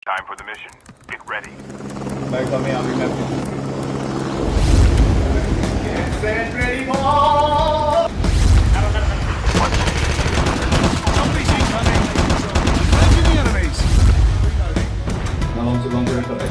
Time for the mission. Get ready. ভাই আমি map Get ready, boy! Zombies incoming. Engaging the enemies. নাম হচ্ছে গঙ্গের সাথে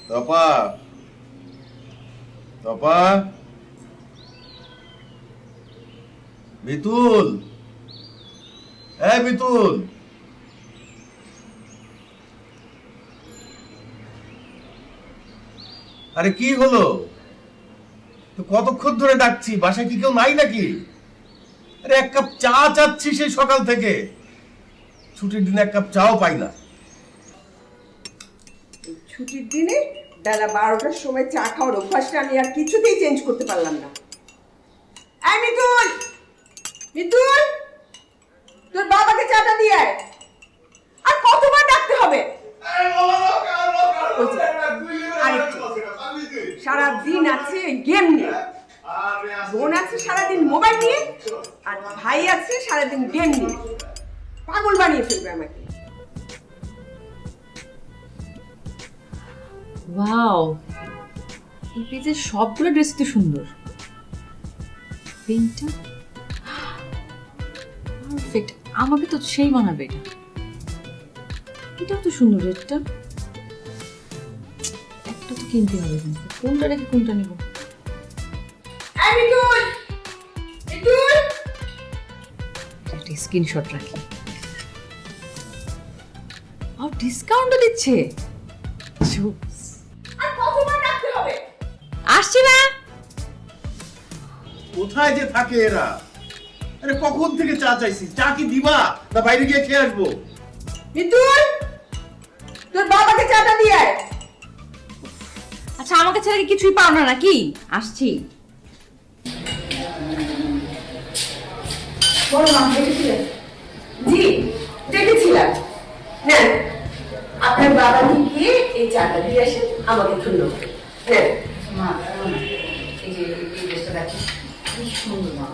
তপা তপা বিতুল বিতুল আরে কি হলো তো কতক্ষণ ধরে ডাকছি বাসায় কি কেউ নাই নাকি আরে এক কাপ চা চাচ্ছি সেই সকাল থেকে ছুটির দিনে এক কাপ চাও পাই না ছুটির দিনে বেলা 12টার সময় চা খাওয়ার অভ্যাসটা আমি আর কিছুতেই চেঞ্জ করতে পারলাম না। এই মিতুল, মিতুল, তোর বাবাকে চাটা দিয়ে আয়। আর কতবার ডাকতে হবে? সারাদিন আছে গেম নিয়ে, বোন আছে সারাদিন মোবাইল নিয়ে, আর ভাই আছে সারাদিন গেম নিয়ে। পাগল বানিয়ে ফেলবে আমাকে। ওয়াও, এই পেজের সবগুলো ড্রেস তো সুন্দর। পিঙ্কটা পারফেক্ট, আমাকে তো সেই মানাবে এটা। এটাও তো সুন্দর, রেডটা একটা তো কিনতে হবে, কিন্তু কোনটা রেখে কোনটা নিব? একটা স্ক্রিনশট রাখি। আর ডিসকাউন্টও দিচ্ছে। আসছি না। কোথায় যে থাকে এরা? আরে কখন থেকে চা চাইছি, চা কি দিবা না বাইরে গিয়ে খেয়ে আসবো? মিতুল, তোর বাবাকে চাটা দিয়ে আয়। আচ্ছা, আমাকে ছেড়ে কি কিছুই পাও না নাকি? আসছি। বলো মা, দেখেছিলেন? জি, দেখেছিলাম। হ্যাঁ, আপনার বাবাকে গিয়ে এই চাটা দিয়ে আসেন, আমাকে ধন্যবাদ। হ্যাঁ মা, এই যে এই ড্রেসটা দেখো, কি সুন্দর মা।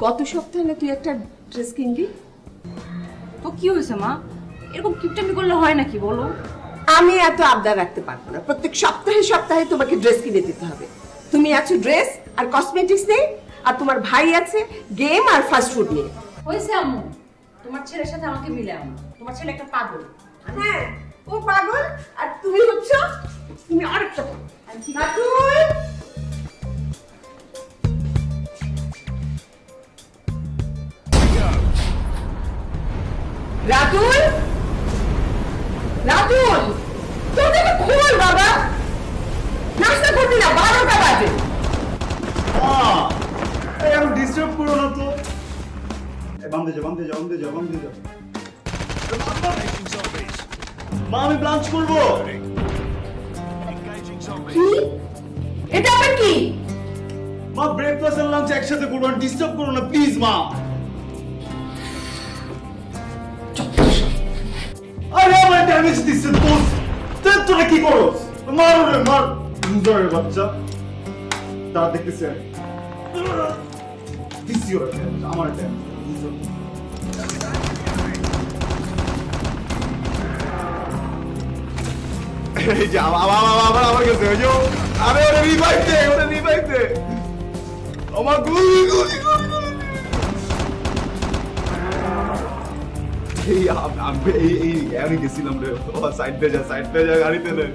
গত সপ্তাহে তুই একটা ড্রেস কিনবি, তো কি হয়েছে মা? এরকম কিপটামি করলে হয় নাকি বলো? আমি এত আবদার রাখতে পারবো না। প্রত্যেক সপ্তাহে সপ্তাহে তোমাকে ড্রেস কিনে দিতে হবে। তুমি আছো ড্রেস আর কসমেটিক্স নিয়ে, আর তোমার ভাই আছে গেম আর ফাস্ট ফুড নিয়ে। হয়েছে আম্মু, তোমার ছেলের সাথে আমাকে মিলাও না। তোমার ছেলে একটা পাগল। হ্যাঁ, ও পাগল আর তুমি হচ্ছ, তুমি আরেকটা পাগল। রাতুল, রাতুল, রাতুল, তোকে তো খোল বাবা, নাস্তা করবি না, 12টা বাজে। আমি ডিস্টার্ব করো না তো। বান্ধে যাও, বান্ধে যাও, বান্ধে যাও, বান্ধে যাও। Engaging zombies. মা আমি লাঞ্চ করবো। Engaging zombies. কি? এটা আবার কি? মা ব্রেকফাস্ট আর লাঞ্চ একসাথে করবো, ডিস্টার্ব করো না প্লিজ মা। আরে আমার ড্যামেজ দিচ্ছে দোস্ত, তোরা কি করো? মার রে মার, লুজারের বাচ্চা তা দেখতেছি আমি দিছি ওরা আমার টাইম এই যে আবার আমার কাছে ওই যে আরে ওরে রিভাইভ দে আমার গুলি আমি গেছিলাম রে সাইড পে যা গাড়িতে রে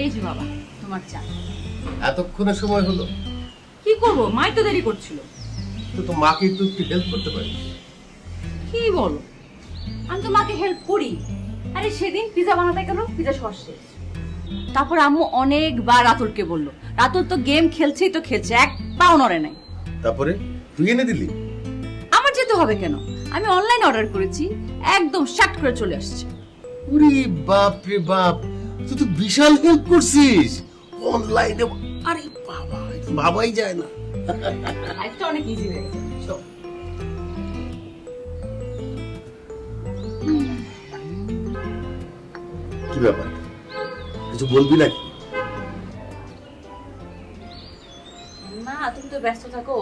এই যে বাবা তোমার চা। এতক্ষণে সময় হলো, কি করবো, মাই তো দেরি করছিল। তো মাকে একটু হেল্প করতে পারি। কি বলো, আমি তো মাকে হেল্প করি। আরে সেদিন পিজা বানাতে গেল, পিজা সস শেষ। তারপর আম্মু অনেকবার রাতুলকে বললো, রাতুল তো গেম খেলছেই তো খেলছে, এক পাও নড়ে নাই। তারপরে তুই এনে দিলি? আমার যেতে হবে কেন, আমি অনলাইন অর্ডার করেছি, একদম শাট করে চলে আসছে। ওরে বাপ রে বাপ, তুই তো বিশাল হেল্প করছিস অনলাইনে। আরে বাবা, ভাবাই যায় না। লাইফটা অনেক ইজি হয়ে গেছে। কি ব্যাপার, কিছু বলবি নাকি? না তুমি তো ব্যস্ত থাকো।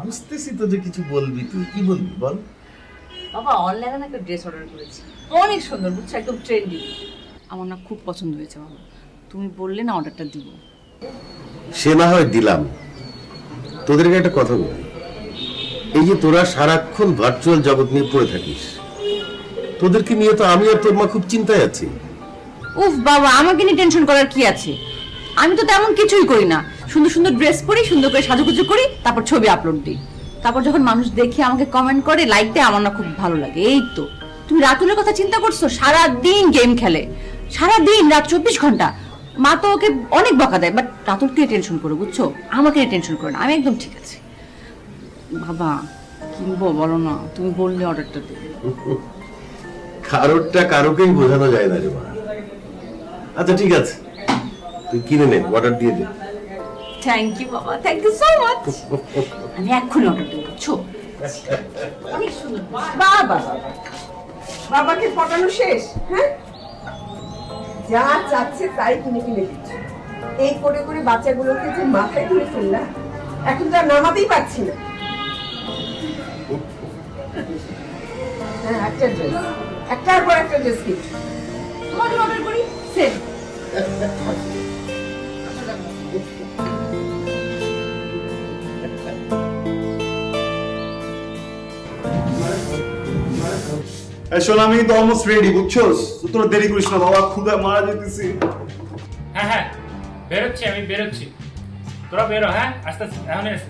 বুঝতেছি তো যে কিছু বলবি, তুই কি বলবি বল। বাবা অনলাইনে একটা ড্রেস অর্ডার করেছি, অনেক সুন্দর, বুঝছো, একদম ট্রেন্ডি। আমার না খুব পছন্দ হয়েছে বাবা, তুমি বললে না অর্ডারটা দিব। সে না হয় দিলাম, তোদেরকে একটা কথা বলি। এই যে তোরা সারাক্ষণ ভার্চুয়াল জগৎ নিয়ে পড়ে থাকিস, তোদেরকে নিয়ে তো আমি আর তোর মা খুব চিন্তায় আছি। উফ বাবা, আমাকে নিয়ে টেনশন করার কি আছে? আমি তো তেমন কিছুই করি না, সুন্দর সুন্দর ড্রেস পরি, সুন্দর করে সাজুগুজু করি, তারপর ছবি আপলোড দিই। তারপর যখন মানুষ দেখে আমাকে কমেন্ট করে, লাইক দেয়, আমার না খুব ভালো লাগে। এই তো তুমি রাতুলের কথা চিন্তা করছো, সারা দিন গেম খেলে, সারা দিন রাত 24 ঘন্টা। মা তো ওকে অনেক বকা দেয়, বাট রাতুলকে টেনশন করো, বুঝছো, আমাকে নিয়ে টেনশন করো না, আমি একদম ঠিক আছে। বাবা কিনবো বলো না, তুমি বললে অর্ডারটা দেবে। কারোরটা কারোকেই বোঝানো যায় না রে মা। আচ্ছা ঠিক আছে, তুই কিনে নে, অর্ডার দিয়ে দে। থ্যাংক ইউ বাবা, থ্যাংক ইউ সো মাচ। আমি এক্ষুনি অর্ডার দেবো, বুঝছো। অনেক সুন্দর বাবা বাবাকে পটানো শেষ? হ্যাঁ, যা চাচ্ছে তাই কিনে কিনে দিচ্ছে। এই করে করে বাচ্চাগুলোকে যে মাথায় তুলে ফেললাম, এখন তো আর নামাতেই পারছি না। হ্যাঁ, একটা ড্রেস, একটার পর একটা ড্রেস কিনছি। তোমাকে অর্ডার করি সেম। শোন, আমি কিন্তু অলমোস্ট রেডি, বুঝছোস? তোরা দেরি করিস না বাবা, ক্ষুধা মারা যেতেছি। হ্যাঁ বেরোচ্ছি, আমি বেরোচ্ছি, তোরা বেরো। হ্যাঁ আস্তে আস্তে, এখনই আসছি।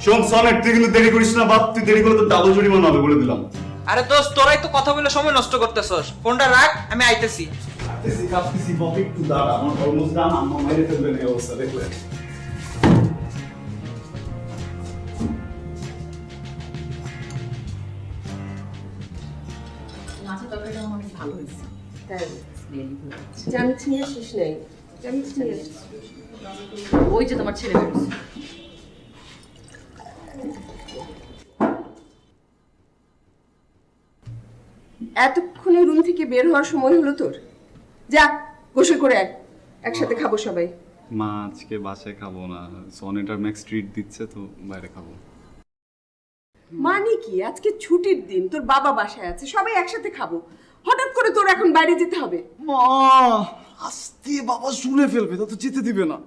শোন সনেট, তুই কিন্তু দেরি করিস না বাপ, তুই দেরি করলে তো ডাবল জরিমানা হবে বলে দিলাম। আরে দোস্ত, তোরাই তো কথা বলে সময় নষ্ট করতেছস। ফোনটা রাখ, আমি আইতেছি। কাঁপতেছি বাপ, একটু দাঁড়া, আমার অলমোস্ট ডান, আম্মা মেরে ফেলবেন এই অবস্থা দেখলে। মাছের তরকারিটা অনেক ভালো হয়েছে। তাই চামচ নিয়ে শেষ নেই, চামচ নিয়ে ওই যে তোমার ছেলে বেরোচ্ছে। এতক্ষণে রুম থেকে বের হওয়ার সময় হলো তোর? যা গোসল করে আয়, একসাথে খাবো সবাই। মা আজকে বাসায় খাবো না, সনেটার ম্যাক্স ট্রিট দিচ্ছে তো বাইরে খাবো। মানে কি, আজকে ছুটির দিন, তোর বাবা বাসায় আছে, সবাই একসাথে খাবো। হঠাৎ করে তোর এখন বাইরে যেতে হবে? মা আস্তে, বাবা শুনে ফেলবে, তা তো যেতে দিবে না।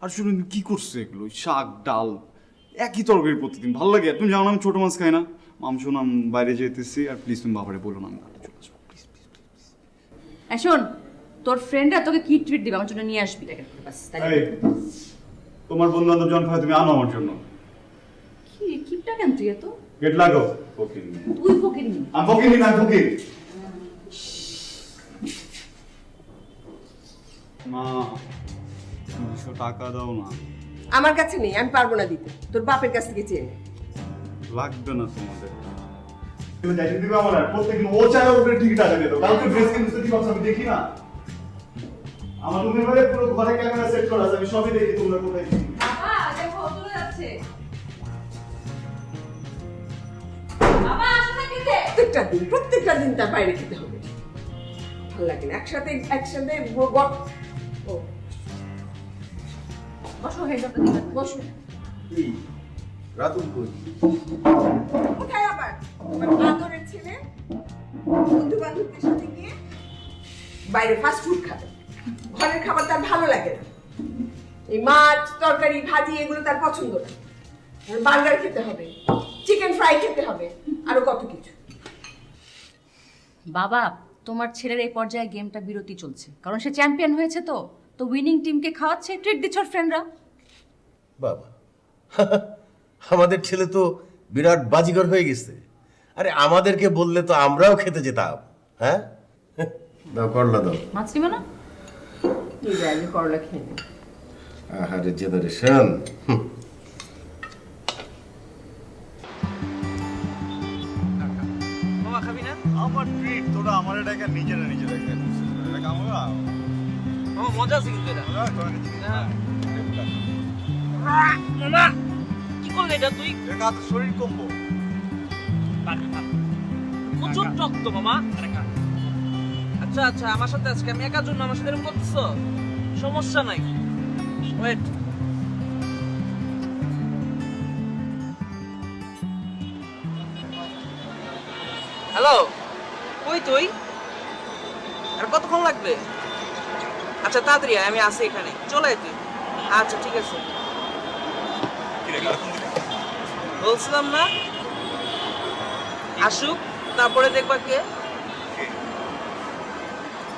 আর শুনুন কি করছে এগুলো, শাক ডাল একই তরকারি প্রতিদিন, ভালো লাগে? তুমি জানো না আমি ছোট মাছ খাই না। মাম শোন, আমি বাইরে যেতেছি, আর প্লিজ তুমি বাবারে বলো না আমি চলে আসবো, প্লিজ প্লিজ প্লিজ। শোন, তোর ফ্রেন্ডরা তোকে কি ট্রিট দিবে আমার জন্য নিয়ে আসবি, বাস তাই। এই, তোমার বন্ধু বান্ধব জন খায়, তুমি আনো আমার জন্য। কি কিপটা কেন তুই এত? গেট লাগো ফকির। তুই ফকির নি। আমি ফকির না, আমি ফকির। মা 200 টাকা দাও না। আমার কাছে নেই, আমি পারবো না দিতে, তোর বাপের কাছ থেকে চেয়ে নে। লাগবে না তোমাদের। তুমি যাইতে দিবে আমার, আর প্রত্যেকদিন ও চায় ওর উপরে টিকিট আছে তো। কালকে ড্রেস কিনতে কি ভাবছ আমি দেখি না? আমার রুমের বাইরে পুরো ঘরে ক্যামেরা সেট করা আছে, আমি সবই দেখি তোমরা কোথায় কি। বাবা দেখো চলে যাচ্ছে। বাবা আসো না কেন? প্রত্যেকটা দিন তার বাইরে খেতে হবে। ভালো লাগে না একসাথে ও বসো হেডটা দিবেন। বসো। এই রাতুল কই? কোথায় আবার তোমার আদরের ছেলে বন্ধু বান্ধবদের সাথে গিয়ে বাইরে ফাস্ট ফুড খাবে, ঘরের খাবার তার ভালো লাগে না। এই মাছ তরকারি ভাজি এগুলো তার পছন্দ না। বার্গার খেতে হবে, চিকেন ফ্রাই খেতে হবে, আরো কত কিছু। বাবা তোমার ছেলের এই পর্যায়ে গেমটা বিরতি চলছে, কারণ সে চ্যাম্পিয়ন হয়েছে। তো উইনিং টিমকে খাওয়াচ্ছে, ট্রিট দিচ্ছে ওর ফ্রেন্ডরা। বাবা আমাদের ছেলে তো বিরাট বাজিগর হয়ে গেছে। আরে আমাদেরকে বললে তো আমরাও খেতে যেতাম। হ্যাঁ দাও করলা দাও। মাছ নিবে না? কি যায় করলা খেয়ে নে। আহারে জেনারেশন। মামা খাবি না? আমার ট্রিট, তোরা আমার এটাকে নিজেরা নিজেরা খেয়ে নিচ্ছিস। এটা কামড়া মামা মজা আছে কিন্তু এটা। তোরা নিজে হ্যাঁ। মামা কি করলি এটা তুই? দেখা তো শরীর কমবো। প্রচুর টক তো মামা। আচ্ছা আচ্ছা, আমার সাথে আজকে আমি একার জন্য আমার সাথে এরকম করতেছো, সমস্যা নাই। ওয়েট, হ্যালো, কই তুই? আর কতক্ষণ লাগবে? আচ্ছা তাড়াতাড়ি আয়, আমি আছি এখানে, চলে আয় তুই। আচ্ছা ঠিক আছে। বলছিলাম না আসুক, তারপরে দেখবা কে।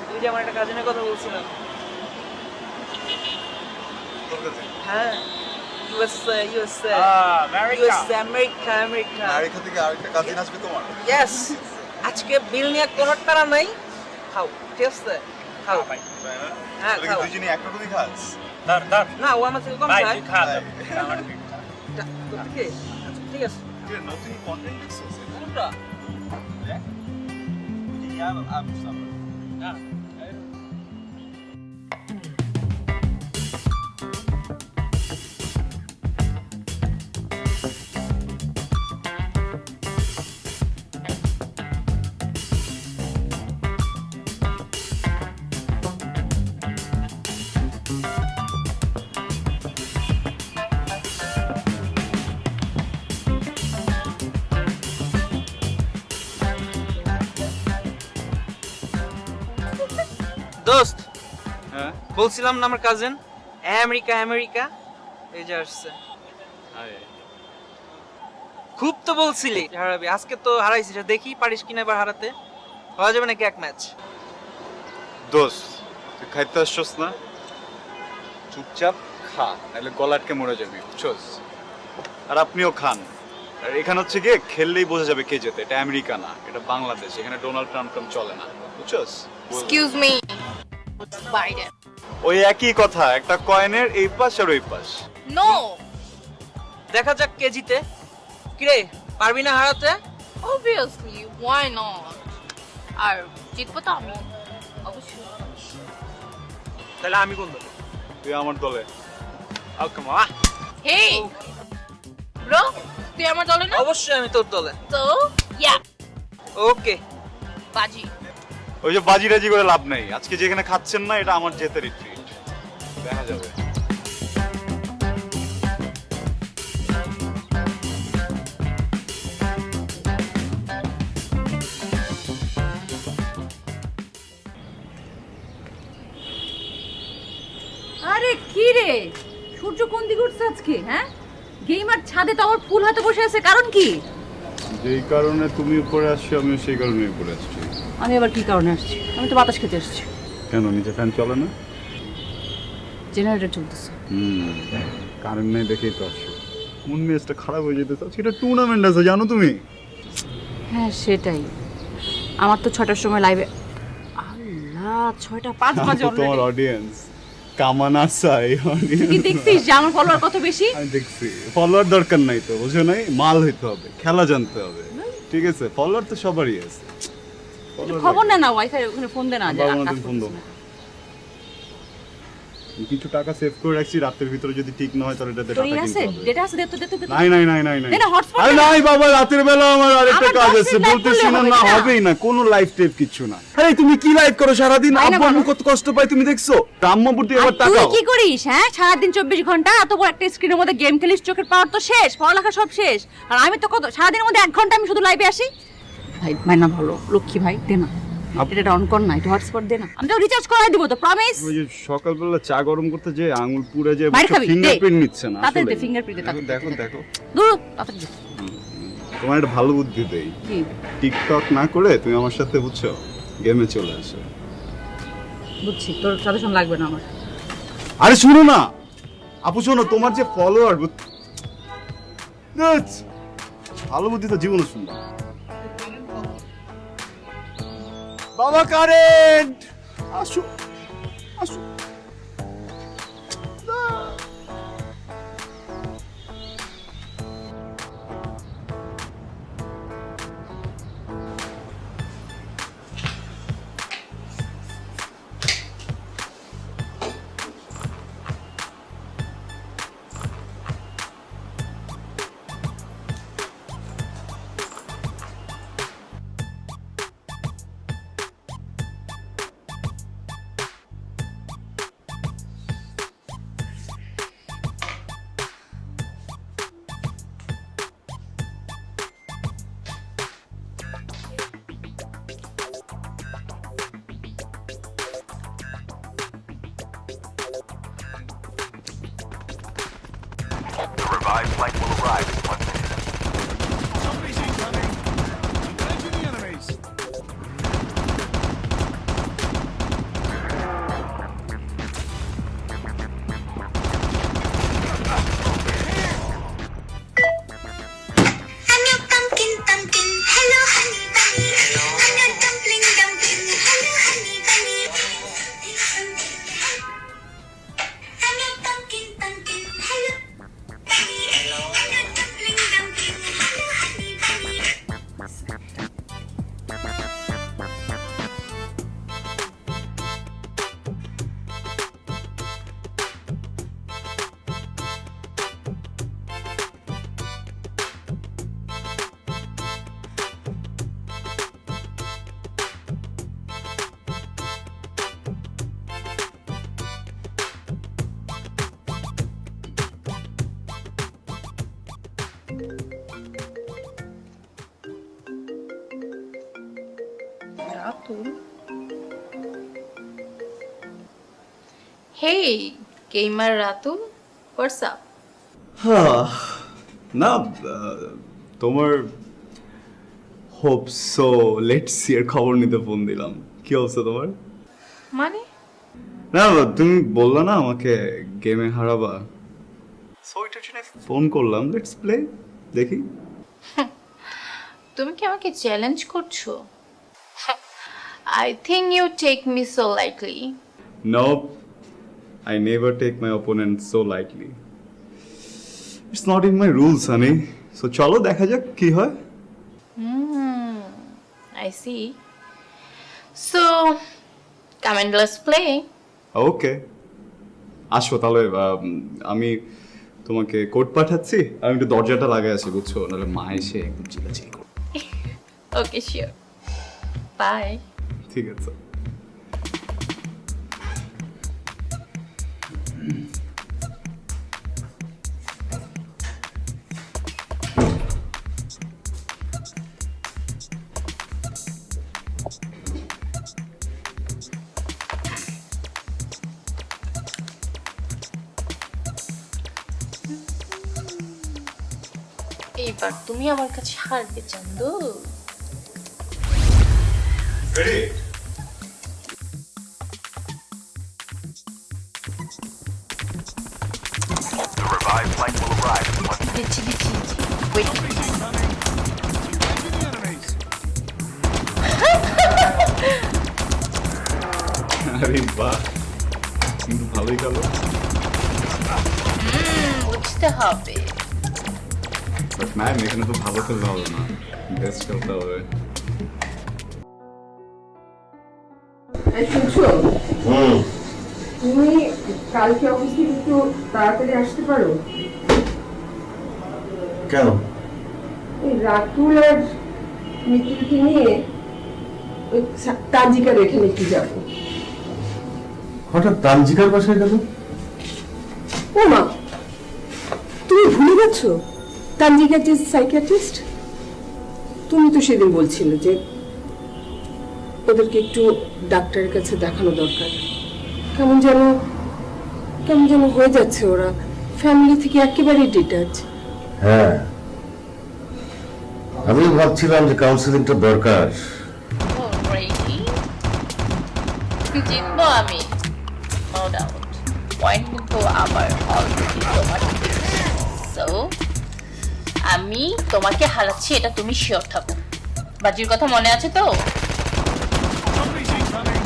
তুই যে আমার একটা কাজিনের কথা বলছিলাম। হ্যাঁ, USA USA USA America America. America থেকে আরেকটা কাজিন আসবে তোমার? ইয়েস, আজকে বিল নিয়ে কোনো তাড়া নাই। খাও, ঠিক আছে? খাও। হ্যাঁ তুই খাও। দুজনে একটা করে খাস? না, ও আমার থেকে কম ভাই খায়। তুই খা তো। ঠিক আছে, ঠিক আছে। তুই নতুন কন্টেন্ট দেখছিস? কোনটা? দেখ। ইয়ার আমি সামনে। দোস্ত, হ্যাঁ বলছিলাম না আমার কাজিন আমেরিকা আমেরিকা, এই যে আসছে। খুব তো বলছিলি হারাবি, আজকে তো হারাইছিস, দেখি পারিস কিনা এবার হারাতে। হওয়া যাবে নাকি এক ম্যাচ? দোস্ত, তুই খাইতে আসছস না? চুপচাপ খা, নাহলে গলা আটকে মরে যাবি, বুঝছস? আর আপনিও খান। আর এখানে হচ্ছে গিয়ে খেললেই বোঝা যাবে কে জেতে। এটা আমেরিকা না, এটা বাংলাদেশ। এখানে ডোনাল্ড ট্রাম্প চলে না, বুঝছস? Excuse me. Biden. ওই একই কথা, একটা কয়েনের এই পাশ আর ওই পাশ। No. দেখা যাক কে জিতে। কিরে, পারবি না হারাতে? Obviously, why not? আর জিতবো তো আমি অবশ্যই। তাহলে আমি কোন দলে? তুই আমার দলে। ওকে মামা। Hey, bro, তুই আমার দলে না? অবশ্যই আমি তোর দলে। তো yeah, ওকে। বাজি। ওই যে বাজি রাজি করে লাভ নেই। আজকে যেখানে খাচ্ছেন না, এটা আমার জেতেরই ট্রিট। দেখা যাবে। আরে কি রে, সূর্য কোন দিকে উঠছে আজকে? হ্যাঁ, গেমার ছাদে তো আমার ফুল হাতে বসে আছে, কারণ কি? যেই কারণে তুমি উপরে আসছো, আমিও সেই কারণে উপরে আসছি। আমি আবার কি কারণে আসছি? আমি তো বাতাস খেতে আসছি। কেন, নিচে ফ্যান চলে না? জেনারেটর চলতেছে। কারেন্ট নেই দেখেই তো আসছো। কোন ম্যাচটা খারাপ হয়ে যেতে চাচ্ছে? এটা টুর্নামেন্ট আছে, জানো তুমি? হ্যাঁ সেটাই। আমার তো 6টার সময় লাইভে। আল্লাহ, 6:05 বাজে তোমার অলরেডি। অডিয়েন্স কামানা চাই। তুই কি দেখছিস যে আমার ফলোয়ার কত বেশি? আমি দেখছি। ফলোয়ার দরকার নাই তো, বুঝো নাই? মাল হইতে হবে, খেলা জানতে হবে, ঠিক আছে? ফলোয়ার তো সবারই আছে। একটু খবর নে না, ওয়াইফাই ওখানে ফোন দে না, যে বাবা কাজ আমাদের ফোন দাও। করতেছে না। কিছু টাকা সেভ করে রাখছি, রাতের ভিতরে যদি ঠিক না হয় তাহলে এটাতে তোর টাকা ই আছে কিনতে হবে। ডেটা আছে দে তো দে তো দে তো। নাই নাই নাই নাই নাই দে না, hotspot আরে দে না। নাই বাবা, রাতের বেলা আমার আরেকটা আমার কাজ 10 আছে, মিনিট live বলতেছি করলে না হবে না না। হবেই না, কোনো লাইফ টেপ কিচ্ছু না। আরে তুমি কি লাইভ করো সারাদিন? তাই না আব্বু আম্মু বলো? কত কষ্ট পায় তুমি দেখছো? আম্মুর দিকে আর আবার তুই তাকাও। কি করিস হ্যাঁ? সারাদিন 24 ঘন্টা এত বড় একটা স্ক্রিনের মধ্যে গেম খেলিস, চোখের পাওয়ার তো শেষ, পড়ালেখা সব শেষ। আর আমি তো কত সারাদিনের মধ্যে 1 ঘন্টা আমি শুধু লাইভে আসি। ভাই মাইনা ভালো লক্ষ্মী ভাই, দে না এটা অন কর না, একটু হটস্পট দে না, আমি তো রিচার্জ করাই দিব তো, প্রমিস। ওই যে সকালবেলা চা গরম করতে যে আঙুল পুড়ে যে বাইরে খাবি, দে। ফিঙ্গারপ্রিন্ট নিচ্ছে না তাড়াতাড়ি আসলে। দে, fingerprint দে, তাড়াতাড়ি দেখো দে, দে। দেখো দূর তাড়াতাড়ি দে। তোমার একটা ভালো বুদ্ধি দেই, কি টিকটক না করে তুমি আমার সাথে বুঝছো গেমে চলে আসো। বুঝছি, তোর সাজেশন লাগবে না আমার। আরে শুনো না আপু, শোনো, তোমার যে ফলোয়ার ভালো বুদ্ধি তো জীবনে শুনবা। বাবা কারেন্ট, আসো আসো। The revived flight will arrive in 1 minute. Zombies incoming. Engaging the enemies. I'm your pumpkin, pumpkin. Hello, honey bunny. I'm your dumpling, dumpling. Hello, honey bunny. I'm your pumpkin, pumpkin. Hello, bunny. I'm your dumpling, dumpling. Hello, honey bunny. Hey, gamer Ratul, what's up? না তোমার hope so let's see এর খবর নিতে phone দিলাম। কি অবস্থা তোমার? মানে না তুমি বললা না আমাকে গেমে হারাবা, সো এটার জন্য ফোন করলাম। লেটস প্লে, দেখি। তুমি কি আমাকে চ্যালেঞ্জ করছো? I think you take me so lightly. Nope, I never take my opponent so lightly. It's not in my rules, honey. So চলো দেখা যাক কি হয়। I see. So, come and let's play. ওকে, আসো তাহলে। আমি তোমাকে কোড পাঠাচ্ছি, আমি একটু দরজাটা লাগাই আছি বুঝছো, নাহলে মা এসে একদম চিল্লাচিল্লি করবে। Okay, sure. Bye. ঠিক আছে। এইবার তুমি আমার কাছে হারবে চান্দু। Ready? The revived flight will arrive in 1 minute. দিচ্ছি দিচ্ছি wait Zombies incoming. Engaging the enemies. আরে বাহ, কিন্তু ভালোই গেল। বুঝতে হবে। বাট ম্যাম এখানে তো ভালো খেলতে হবে না, বেস্ট খেলতে হবে। এই শুনছো? তুমি কালকে অফিস থেকে একটু তাড়াতাড়ি আসতে পারো? কেন? এই রাতুল আর মিতুলকে নিয়ে ওই তাজিকার এখানে একটু যাবো। হঠাৎ তানজিকার বাসায় গেল? ও মা, তুমি ভুলে গেছো তানজিকা যে সাইকিয়াট্রিস্ট? তুমি তো সেদিন বলছিলে যে ওদেরকে একটু ডাক্তারের কাছে দেখানো দরকার। কেমন যেন হয়ে যাচ্ছে ওরা, ফ্যামিলি থেকে একেবারে ডিটাচ। হ্যাঁ, আমিও ভাবছিলাম যে কাউন্সিলিংটা দরকার। Already? জিতবো আমি, নো ডাউট। পয়েন্ট কিন্তু আবার অলরেডি তোমার। সো আমি তোমাকে হারাচ্ছি, এটা তুমি শিওর থাকো। বাজির কথা মনে আছে তো? Zombies incoming.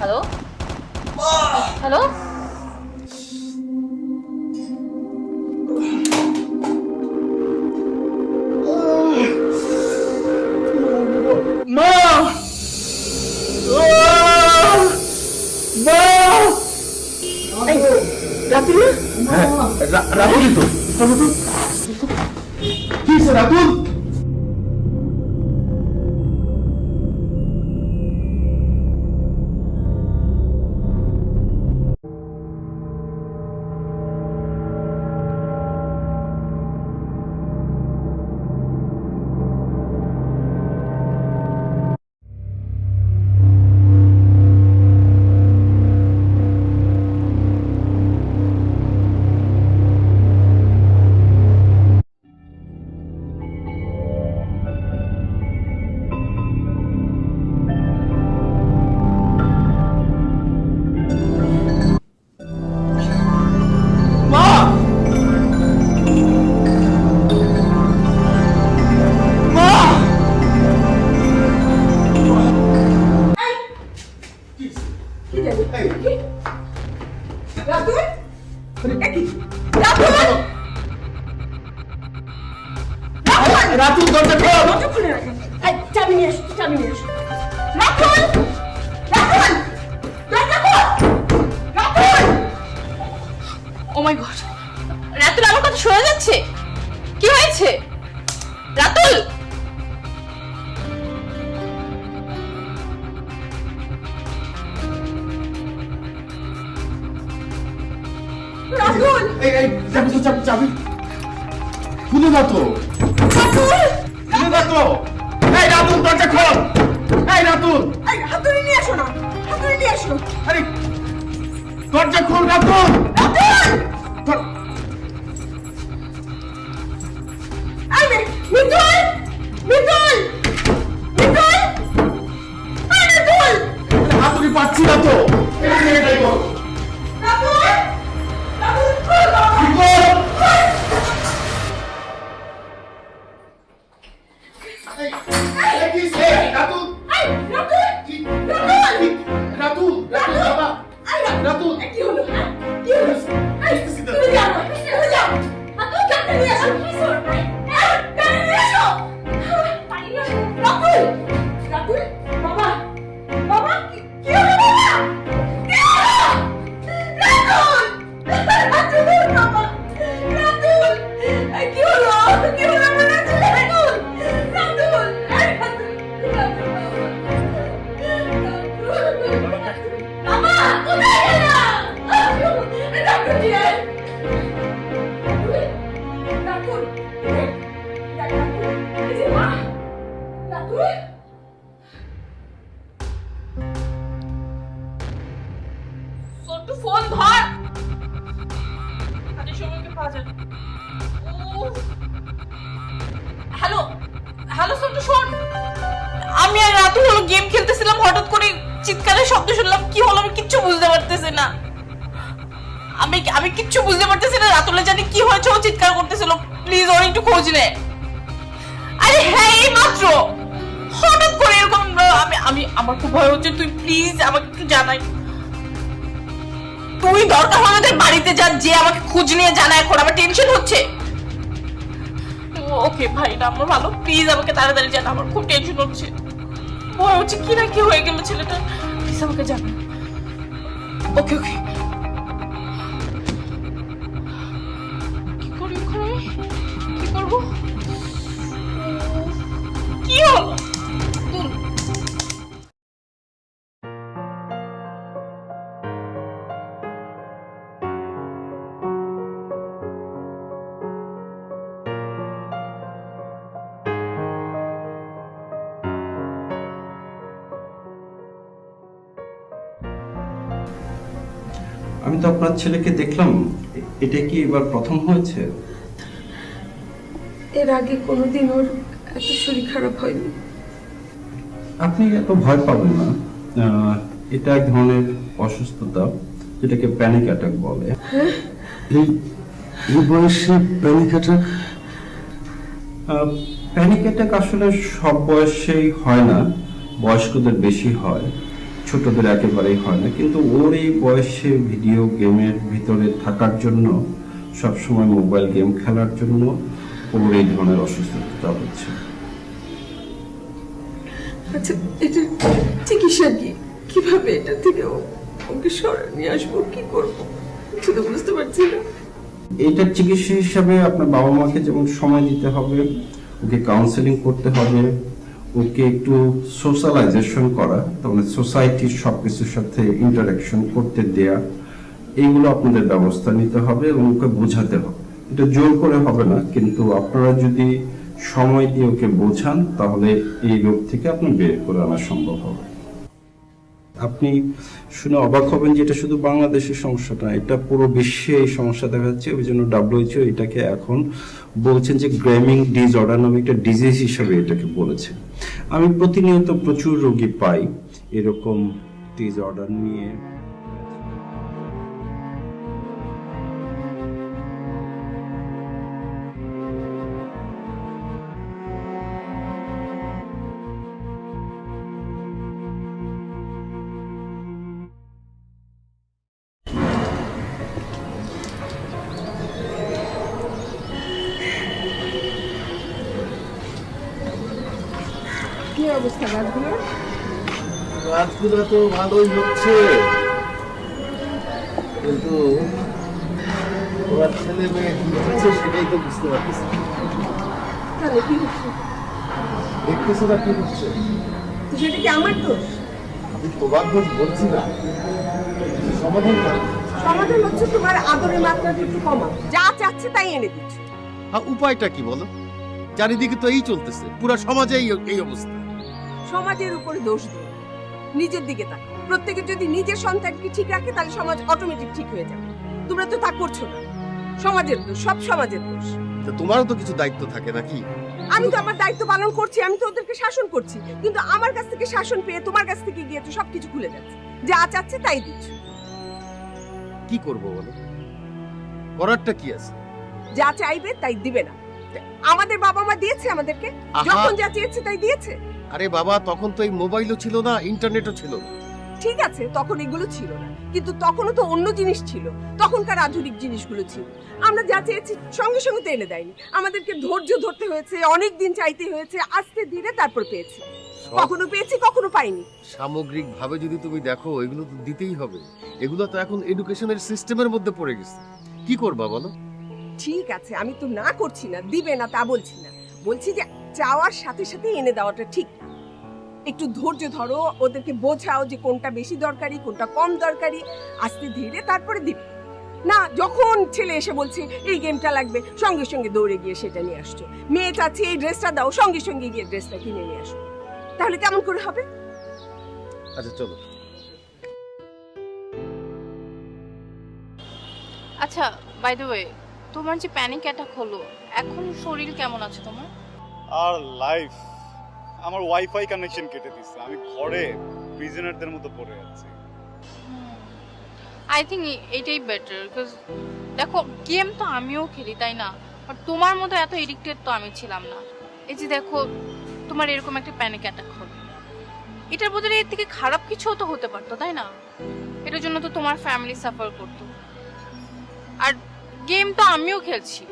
Hello hello, Ratul না? হ্যাঁ, রাতুলই তো। চলো তো। কি হয়েছে রাতুল? কি জানি? কি? রাতুল? এ কি? রাতুল! রাতুল দরজা খোল। দরজা খুলে রাখো। এই, চাবি নিয়ে এসো, চাবি নিয়ে এসো। রাতুল! রাতুল! দরজা খোল! রাতুল! ও মাই গড, রাতুল আমার কথা শোনা যাচ্ছে? কি হয়েছে রাতুল? রাতুল! এই চাবি তো, চাবি খুলে দাও তো। খুলে দাও তো। এই রাতুল দরজা খোল। এই রাতুল, এই, হাতুড়ি নিয়ে এসো না, হাতুড়ি নিয়ে এসো। আরে দরজা খোল রাতুল। রাতুল! এই মেয়ে, মিতুল! মিতুল! মিতুল! এই মিতুল! হাতুড়ি পাচ্ছি না তো। এটাই বল। রাতুল! রাতুল, খোলো! রাতুল, এই, রাতুল! রাতুল! বাবা, এই, রাতুল। এই, কি হলো, হ্যাঁ? কি হলো? এই, তুমি যাও, তুমি যাও। রাতুল, গাড়ি নিয়ে এসো। এই, গাড়ি নিয়ে এসো। রাতুল! রাতুল, বাবা! বাবা, কি হলো বাবা? কি হলো? রাতুল! রাতুল, বাবা! রাতুল! এই, কি হলো? কি হলো আমার রাতুল? রাতুল! রাতুল! এই, রাতুল! রাতুল, বাবা! বাবা, কোথায় গেলা? রাতুল দিয়ে! রাতুল! রাতুল! এই যে মা! রাতুল! সন্টু ফোন ধর, আজ সময়কে পাওয়া যাবে। হ্যালো হ্যালো সন্টু, শোন, করতেছিলাম, হঠাৎ করে চিৎকারের শব্দ শুনলাম। কি হলো আমি কিচ্ছু বুঝতে পারতেছি না। আমি কিচ্ছু বুঝতে পারতেছি না। রাতুলে জানি কি হয়েছে, ও চিৎকার করতেছিল। প্লিজ ওর একটু খোঁজ নে। আরে হ্যাঁ, এই মাত্র হঠাৎ করে এরকম। আমি আমার খুব ভয় হচ্ছে। তুই প্লিজ আমাকে একটু জানাই। তুই দরকার হলে ওদের বাড়িতে যা, যে আমাকে খোঁজ নিয়ে জানা। এখন আমার টেনশন হচ্ছে। ওকে ভাই, না আমার ভালো, প্লিজ আমাকে তাড়াতাড়ি জানা। আমার খুব টেনশন হচ্ছে, ভয় হচ্ছে কি না কি হয়ে গেল ছেলেটা। প্লিজ আমাকে জানা। ওকে ওকে। কি করি কি করবো? কি হলো? আমি তো আপনার ছেলেকে দেখলাম, এটা কি এবার প্রথম হয়েছে? এর আগে কোনোদিন ওর এত শরীর খারাপ হয়নি। আপনি এত ভয় পাবেন না। এটা এক ধরনের অসুস্থতা, যেটাকে প্যানিক অ্যাটাক বলে। এই বয়সে প্যানিক অ্যাটাক? প্যানিক অ্যাটাক আসলে সব বয়সেই হয় না, বয়স্কদের বেশি হয়, ছোটদের একেবারেই হয় না। কিন্তু ওর এই বয়সে ভিডিও গেমের ভিতরে থাকার জন্য, সবসময় মোবাইল গেম খেলার জন্য ওর এই ধরনের অসুস্থতা হচ্ছে। আচ্ছা, এটা চিকিৎসা কি? কিভাবে এটা থেকে ওকে সরিয়ে নিয়ে আসবো? কি করবো শুধু বুঝতে পারছি না। এইটার চিকিৎসা হিসাবে আপনার বাবা মাকে যেমন সময় দিতে হবে, ওকে কাউন্সেলিং করতে হবে, ওকে একটু সোশ্যালাইজেশন করা, মানে সোসাইটির সবকিছুর সাথে ইন্টারাকশন করতে দেয়া, এইগুলো আপনাদের ব্যবস্থা নিতে হবে এবং ওকে বোঝাতে হবে। এটা জোর করে হবে না, কিন্তু আপনারা যদি সময় দিয়ে ওকে বোঝান তাহলে এই রোগ থেকে আপনি বের করে আনা সম্ভব হবে। আপনি শুনে অবাক হবেন যে এটা শুধু বাংলাদেশের সমস্যাটা, এটা পুরো বিশ্বে এই সমস্যা দেখা যাচ্ছে। ওই জন্য WHO এটাকে এখন বলছেন যে গ্রেমিং ডিসঅর্ডার নামে একটা ডিজিজ হিসাবে এটাকে বলেছে। আমি প্রতিনিয়ত প্রচুর রোগী পাই এরকম ডিসঅর্ডার নিয়ে। কি অবস্থা গাছগুলোর? কাজগুলো তো ভালোই হচ্ছে, কিন্তু ওরা ছেলে মেয়ে কি হচ্ছে সেটাই তো বুঝতে পারতেছি। তাহলে কি হচ্ছে? দেখতেছো না কি হচ্ছে? তো সেটা কি আমার দোষ? আমি তোমার দোষ বলছি না, সমাধান করো। সমাধান হচ্ছে তোমার আদরের মাত্রাটা একটু কমা। যা চাচ্ছে তাই এনে দিচ্ছ। উপায়টা কি বলো? চারিদিকে তো এই চলতেছে, পুরো সমাজে এই অবস্থা। সমাজের উপরে দোষ দিও, নিজের দিকে তাকাও। প্রত্যেকে যদি নিজের সন্তানকে ঠিক রাখে তাহলে সমাজ অটোমেটিক ঠিক হয়ে যাবে। তোমরা তো তা করছো না। সমাজের দোষ, সব সমাজের দোষ। তো তোমারও তো কিছু দায়িত্ব থাকে নাকি? আমি তো আমার দায়িত্ব পালন করছি, আমি তো ওদেরকে শাসন করছি। কিন্তু আমার কাছ থেকে শাসন পেয়ে তোমার কাছ থেকে গিয়ে তো সবকিছু খুলে যাচ্ছে। যা চাচ্ছে তাই দিচ্ছ। কি করবো বলো? করারটা কি আছে? যা চাইবে তাই দিবে না। আমাদের বাবা মা দিয়েছে আমাদেরকে, আহা। যখন যা চেয়েছে তাই দিয়েছে। আরে বাবা, তখন তো এই মোবাইলও ছিল না, ইন্টারনেটও ছিল না। ঠিক আছে, তখন এগুলো ছিল না, কিন্তু তখনও তো অন্য জিনিস ছিল। তখনকার আধুনিক জিনিসগুলো ছিল। আমরা যা চেয়েছি সঙ্গে সঙ্গে তো এনে দেয়নি। আমাদেরকে ধৈর্য ধরতে হয়েছে, অনেক দিন চাইতে হয়েছে, আস্তে ধীরে তারপর পেয়েছি। কখনো পেয়েছি, কখনো পাইনি। সামগ্রিক ভাবে যদি তুমি দেখো, এগুলো তো দিতেই হবে। এগুলো তো এখন এডুকেশনের সিস্টেমের মধ্যে পড়ে গেছে। কি করবা বলো? ঠিক আছে, আমি তো না করছি না, দিবে না তা বলছি না। বলছি যে চাওয়ার সাথে সাথে এনে দেওয়াটা ঠিক না। একটু ধৈর্য ধরো, ওদেরকে বোঝাও যে কোনটা বেশি দরকারি, কোনটা কম দরকারি। আস্তে ধীরে তারপরে দিবে। না, যখন ছেলে এসে বলছে এই গেমটা লাগবে, সঙ্গে সঙ্গে দৌড়ে গিয়ে সেটা নিয়ে আসছো। মেয়ে চাচ্ছে এই ড্রেসটা দাও, সঙ্গে সঙ্গে গিয়ে ড্রেসটা কিনে নিয়ে আসো। তাহলে কেমন করে হবে? আচ্ছা চলো। আচ্ছা, বাই দ্য ওয়ে, তোমার যে প্যানিক অ্যাটাক হলো, এখন শরীর কেমন আছে তোমার? আর লাইফ, আমার ওয়াইফাই কানেকশন কেটে দিচ্ছে, আমি ঘরে প্রিজনারদের মতো পড়ে আছি। আই থিঙ্ক এটাই বেটার, বিকজ দেখো গেম তো আমিও খেলি তাই না, বাট তোমার মতো এত এডিক্টেড তো আমি ছিলাম না। এই যে দেখো তোমার এরকম একটা প্যানিক অ্যাটাক হলো, এটার বদলে এর থেকে খারাপ কিছুও তো হতে পারতো তাই না? এটার জন্য তো তোমার ফ্যামিলি সাফার করতো। আর গেম তো আমিও খেলছি,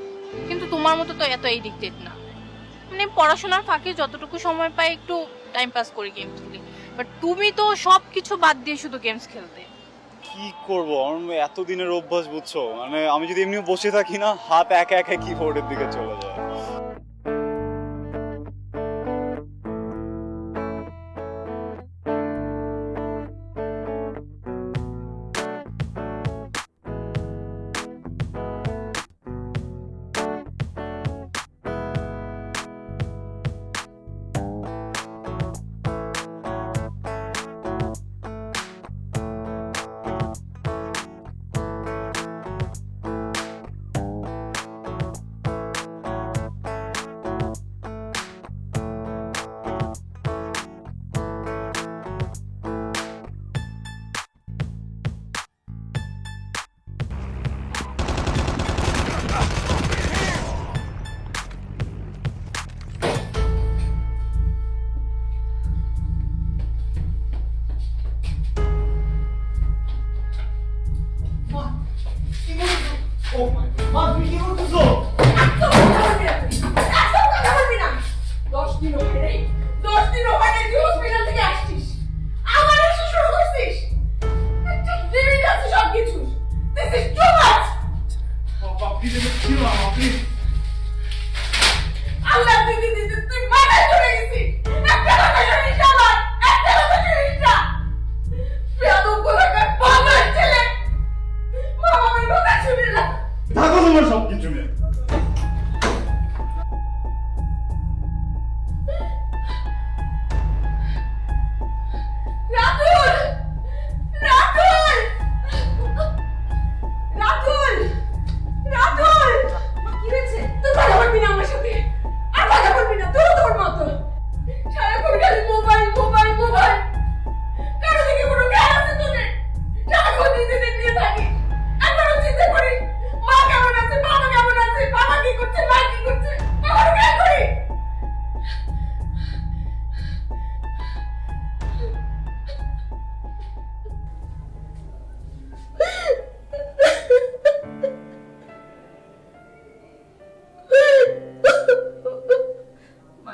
কিন্তু তোমার মতো তো এত এডিক্টেড না। মানে পড়াশোনার ফাঁকে যতটুকু সময় পাই একটু টাইম পাস করি গেম খেলি, বাট তুমি তো সব কিছু বাদ দিয়ে শুধু গেমস খেলতে। কি করবো, আমার এতদিনের অভ্যাস বুঝছো, মানে আমি যদি এমনি বসে থাকি না, হাত একা একা কিবোর্ডের দিকে চলে যায়।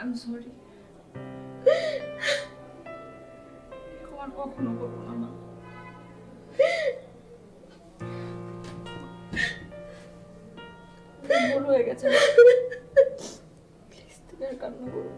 I'm sorry. আর কখনো করবো না মা। ভুল হয়ে গেছে, প্লিজ তুমি আর কান্না করো।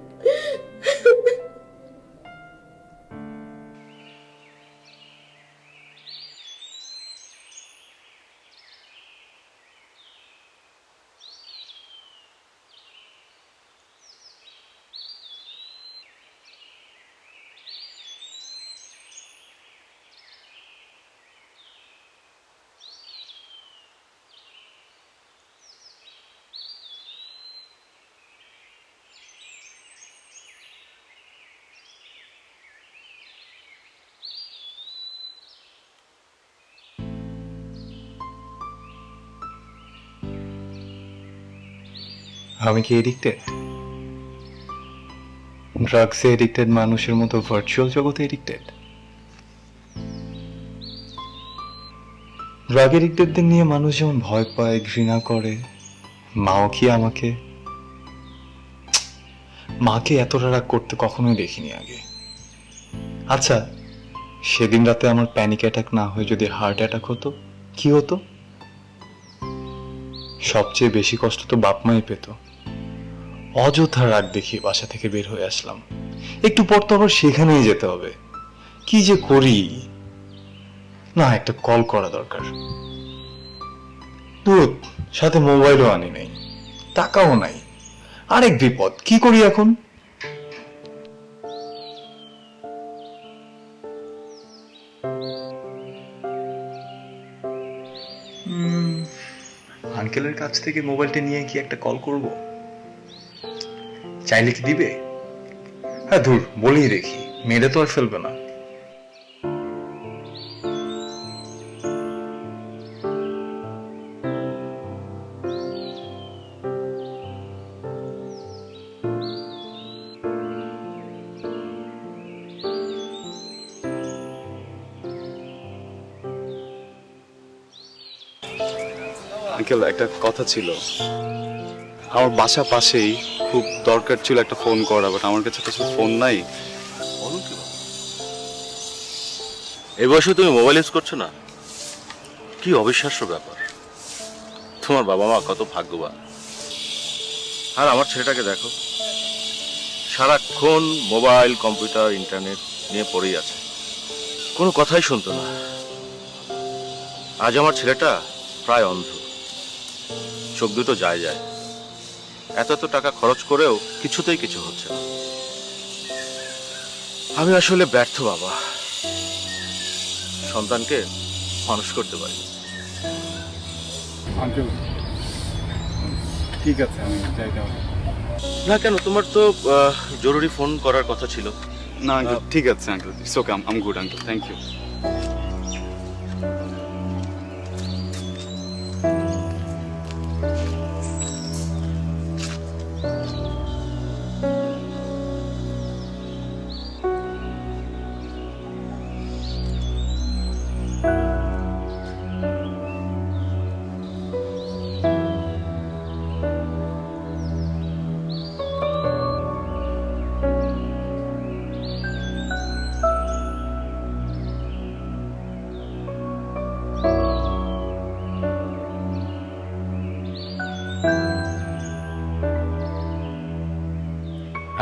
আমি কি এডিক্টেড? ড্রাগসে এডিক্টেড মানুষের মতো ভার্চুয়াল জগতে এডিক্টেড? ড্রাগ এডিক্টেডদের নিয়ে মানুষ যেমন ভয় পায়, ঘৃণা করে, মাও কি আমাকে? মাকে এতটা রাগ করতে কখনোই দেখিনি আগে। আচ্ছা, সেদিন রাতে আমার প্যানিক অ্যাটাক না হয়ে যদি হার্ট অ্যাটাক হতো, কি হতো? সবচেয়ে বেশি কষ্ট তো বাপ মাই পেত। অযথা রাগ দেখিয়ে বাসা থেকে বের হয়ে আসলাম, একটু পর তো আবার সেখানেই যেতে হবে। কি যে করি না, একটা কল করা দরকার। দুধ সাথে মোবাইলও আনি নাই, টাকাও নাই, আরেক বিপদ। কি করি এখন? আঙ্কেলের কাছ থেকে মোবাইলটা নিয়ে কি একটা কল করব? চাইলে কি দিবে? হ্যাঁ ধুর, বলেই রেখি, মেরে তো আর ফেলবে না। আঙ্কেল, একটা কথা ছিল। আমার বাসা পাশেই, খুব দরকার ছিল একটা ফোন করা, বাট আমার কাছে তো ফোন নাই। এই বয়সে তুমি মোবাইল ইউজ করছো না? কি অবিশ্বাস্য ব্যাপার! তোমার বাবা মা কত ভাগ্যবান। আর আমার ছেলেটাকে দেখো, সারাক্ষণ মোবাইল, কম্পিউটার, ইন্টারনেট নিয়ে পড়েই আছে, কোনো কথাই শুনতো না। আজ আমার ছেলেটা প্রায় অন্ধ, চোখ দুটো যায় যায়। এত টাকা খরচ করেও কিছুতেই কিছু হচ্ছে না। আমি আসলে ব্যর্থ বাবা, সন্তানকে মানুষ করতে পারি। আঙ্কেল ঠিক আছে, আমি যাই তাহলে। না কেন, তোমার তো জরুরি ফোন করার কথা ছিল। না আঙ্কেল, ঠিক আছে uncle, it's okay, I am good uncle, thank you.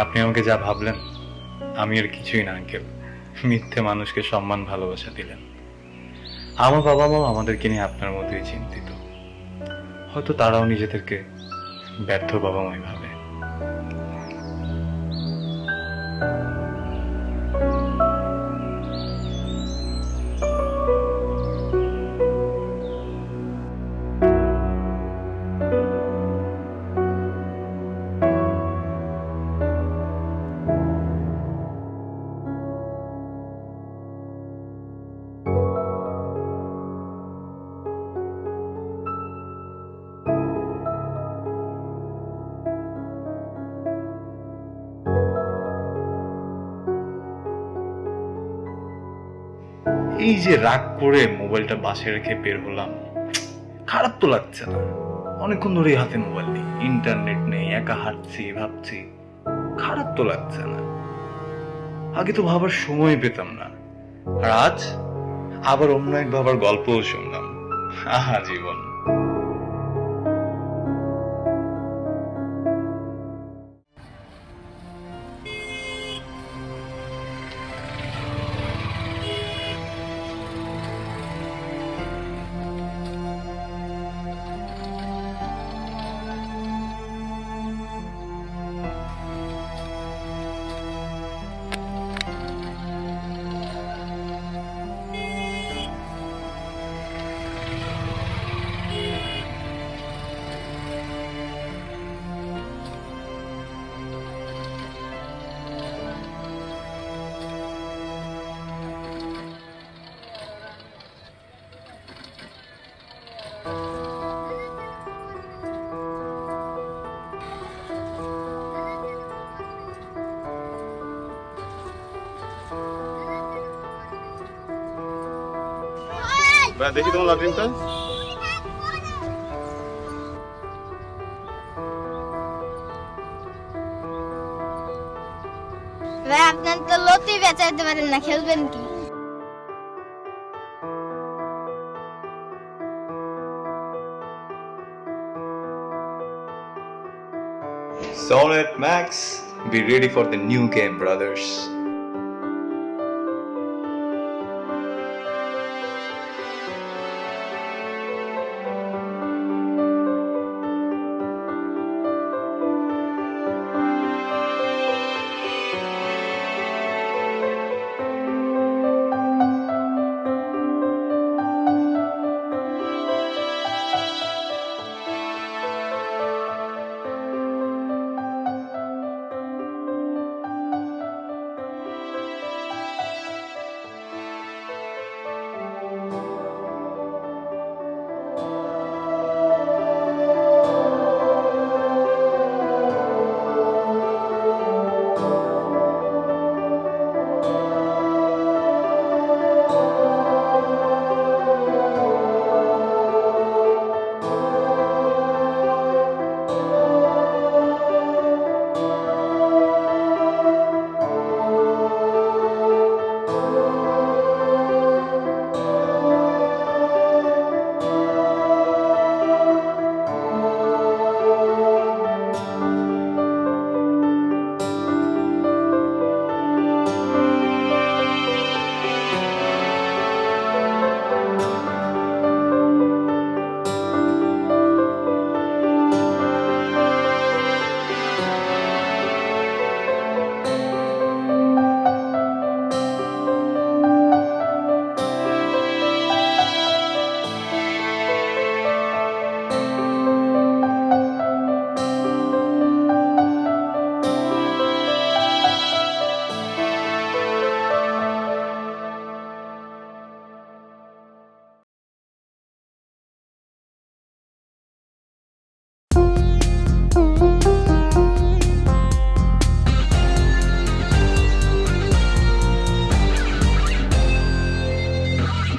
আপনি আমাকে যা ভাবলেন, আমি আর কিছুই না আঙ্কেল। মিথ্যে মানুষকে সম্মান ভালোবাসা দিলেন। আমার বাবা মা আমাদেরকে নিয়ে আপনার মতোই চিন্তিত। হয়তো তারাও নিজেদেরকে ব্যর্থ বাবা মাই ভাবে। এই যে রাগ করে মোবাইলটা বাসায় রেখে বের হলাম, খারাপ তো লাগছে না। অনেকক্ষণ ধরেই হাতে মোবাইল নেই, ইন্টারনেট নেই, একা হাঁটছি, ভাবছি, খারাপ তো লাগছে না। আগে তো ভাবার সময় পেতাম না, আর আজ আবার অন্য এক ভাবার গল্পও শুনলাম। আহা জীবন। দেখি তোমার লাটিনটা। ভাই আপনার তো লতি বেচাইতে পারেন না, খেলবেন কি? Solid Max, be ready for the new game, brothers.